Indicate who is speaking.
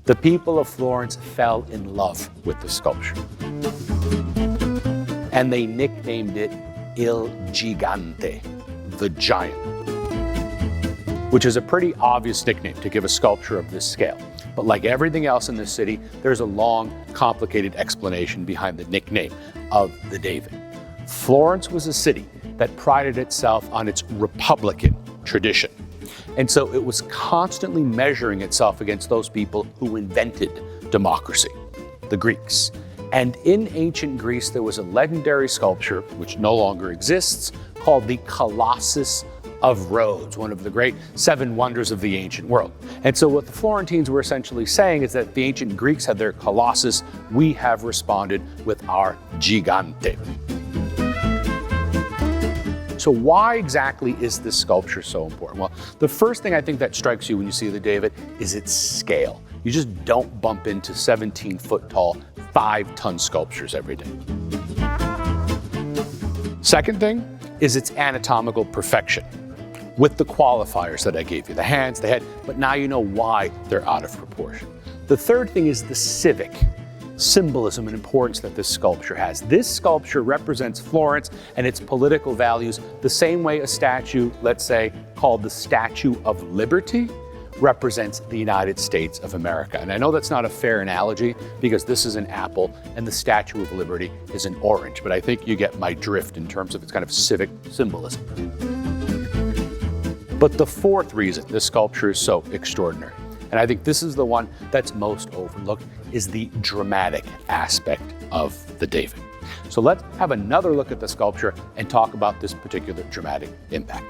Speaker 1: The people of Florence fell in love with the sculpture, and they nicknamed it Il Gigante, the giant, which is a pretty obvious nickname to give a sculpture of this scale. But like everything else in the city, there's a long, complicated explanation behind the nickname of the David. Florence was a city that prided itself on its republican tradition. And so it was constantly measuring itself against those people who invented democracy, the Greeks. And in ancient Greece, there was a legendary sculpture, which no longer exists, called the Colossus of Rhodes, one of the great seven wonders of the ancient world. And so what the Florentines were essentially saying is that the ancient Greeks had their Colossus, we have responded with our Gigante. So why exactly is this sculpture so important? Well, the first thing I think that strikes you when you see the David is its scale. You just don't bump into 17-foot tall, 5-ton sculptures every day. Second thing is its anatomical perfection, with the qualifiers that I gave you, the hands, the head, but now you know why they're out of proportion. The third thing is the civic symbolism and importance that this sculpture has. This sculpture represents Florence and its political values the same way a statue, let's say, called the Statue of Liberty, represents the United States of America. And I know that's not a fair analogy because this is an apple and the Statue of Liberty is an orange, but I think you get my drift in terms of its kind of civic symbolism. But the fourth reason this sculpture is so extraordinary, and I think this is the one that's most overlooked, is the dramatic aspect of the David. So let's have another look at the sculpture and talk about this particular dramatic impact.